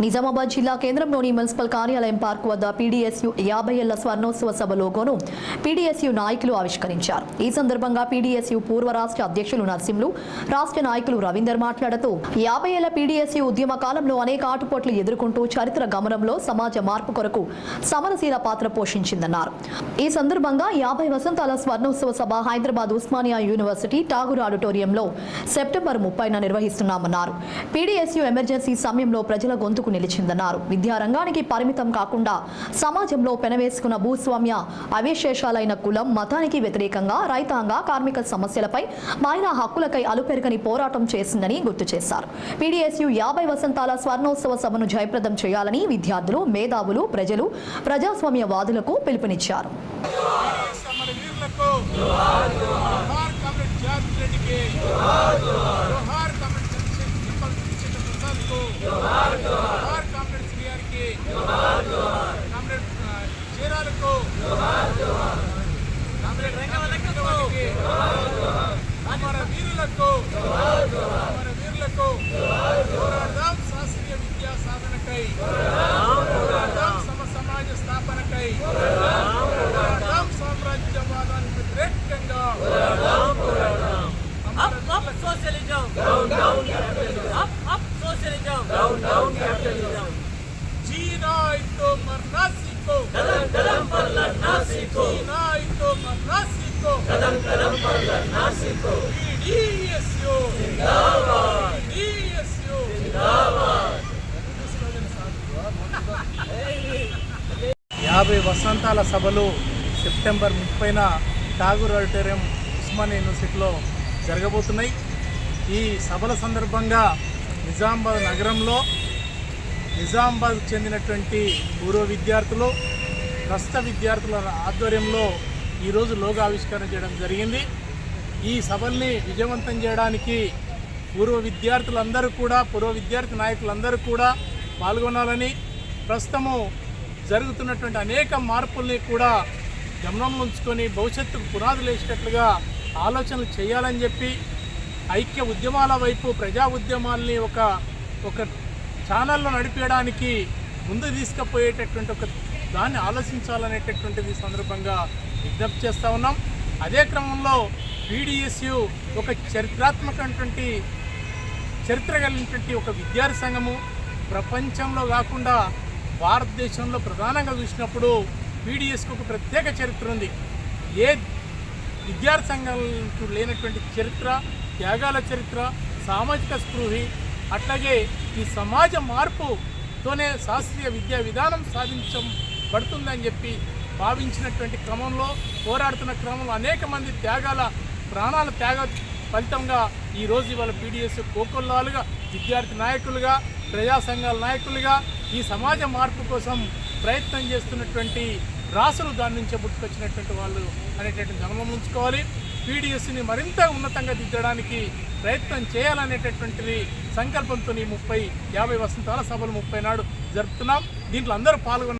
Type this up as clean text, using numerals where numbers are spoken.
నిజామాబాద్ జిల్లా కేంద్రంలోని మున్సిపల్ కార్యాలయం పార్క్ వద్ద పీడీఎస్యూ 50 ఏళ్ల స్వర్ణోత్సవ సభ లోగోను పీడీఎస్యూ నాయకులు ఆవిష్కరించారు. ఈ సందర్భంగా పీడీఎస్యూ పూర్వ రాష్ట్ర అధ్యక్షులు నర్సింహులు, రాష్ట్ర నాయకులు రవీందర్ మాట్లాడుతూ 50 ఏళ్ల పీడీఎస్యూ ఉద్యమ కాలంలో అనేక ఆటుపోట్లు ఎదుర్కొంటూ చరిత్ర గమనంలో సమాజ మార్పు కొరకు సమరశీల పాత్ర పోషించిందన్నారు. ఈ సందర్భంగా 50 వసంతాల స్వర్ణోత్సవ సభ హైదరాబాద్ ఉస్మానియా యూనివర్సిటీ ఠాగూర్ ఆడిటోరియంలో సెప్టెంబర్ 30న నిర్వహిస్తున్నామన్నారు. పీడీఎస్యూ ఎమర్జెన్సీ సమయంలో ప్రజల గొంతుకు నిలిచిందన్నారు. విద్యారంగానికి పరిమితం కాకుండా సమాజంలో పెనవేసుకున్న భూస్వామ్య అవిశేషాలైన కులం, మతానికి వ్యతిరేకంగా రైతాంగ, కార్మిక సమస్యలపై, మహిళా హక్కులకై అలుపెరగని పోరాటం చేసిందని గుర్తు చేశారు. పీడీఎస్యూ 50 వసంతాల స్వర్ణోత్సవ సభను జయప్రదం చేయాలని విద్యార్థులు, మేధావులు, ప్రజలు, ప్రజాస్వామ్యవాదులకు పిలుపునిచ్చారు. శాస్త్రీయ విద్యా సాధనకై, సమాజ స్థాపనకై, సామ్రాజ్యవాదానికి వ్యతిరేకంగా जीना तो मरना सीखो, कदम कदम पर लड़ना सीखो, जीना तो मरना सीखो, कदम कदम पर लड़ना सीखो। पीडीएसयू जिंदाबाद, पीडीएसयू जिंदाबाद। 50 వసంతాల సభలు సెప్టెంబర్ 30న ఠాగూర్ ఆడిటోరియం ఉస్మానియా యూనివర్సిటీలో జరగబోతున్నాయి. ఈ సభల సందర్భంగా నిజామాబాద్ నగరంలో నిజామాబాద్ చెందినటువంటి పూర్వ విద్యార్థులు, ప్రస్తుత విద్యార్థుల ఆధ్వర్యంలో ఈరోజు లోగో ఆవిష్కరణ చేయడం జరిగింది. ఈ సభల్ని విజయవంతం చేయడానికి పూర్వ విద్యార్థి నాయకులందరూ కూడా పాల్గొనాలని, ప్రస్తుతము జరుగుతున్నటువంటి అనేక మార్పుల్ని కూడా గమనంలో ఉంచుకొని భవిష్యత్తుకు పునాదులు వేసేటట్లుగా ఆలోచనలు చేయాలని చెప్పి, ఐక్య ఉద్యమాల వైపు ప్రజా ఉద్యమాల్ని ఒక ఛానల్లో నడిపేయడానికి ముందు తీసుకుపోయేటటువంటి ఒక దాన్ని ఆలోచించాలనేటటువంటిది సందర్భంగా విజ్ఞప్తి చేస్తూ ఉన్నాం. అదే క్రమంలో పీడీఎస్యూ ఒక చరిత్రాత్మకమైనటువంటి చరిత్ర కలిగినటువంటి ఒక విద్యార్థి సంఘము. ప్రపంచంలో కాకుండా భారతదేశంలో ప్రధానంగా చూసినప్పుడు పీడీఎస్కి ఒక ప్రత్యేక చరిత్ర ఉంది. ఏ విద్యార్థి సంఘాలకు లేనటువంటి చరిత్ర, త్యాగాల చరిత్ర, సామాజిక స్పృహి, అట్లాగే ఈ సమాజ మార్పుతోనే శాస్త్రీయ విద్యా విధానం సాధించబడుతుందని చెప్పి భావించినటువంటి క్రమంలో, పోరాడుతున్న క్రమంలో అనేక మంది ప్రాణాల త్యాగ ఫలితంగా ఈరోజు ఇవాళ పీడీఎస్ కోకొల్లాలుగా విద్యార్థి నాయకులుగా, ప్రజా సంఘాల నాయకులుగా ఈ సమాజ మార్పు కోసం ప్రయత్నం చేస్తున్నటువంటి రాసులు దాని నుంచే పుట్టుకొచ్చినటువంటి వాళ్ళు అనేటటువంటి గమనం ఉంచుకోవాలి. పీడీఎస్ని మరింత ఉన్నతంగా దిద్దడానికి ప్రయత్నం చేయాలనేటటువంటిది సంకల్పంతో 50 వసంతాల సభలు 30 నాడు జరుపుతున్నాం. దీంట్లో అందరూ పాల్గొన్న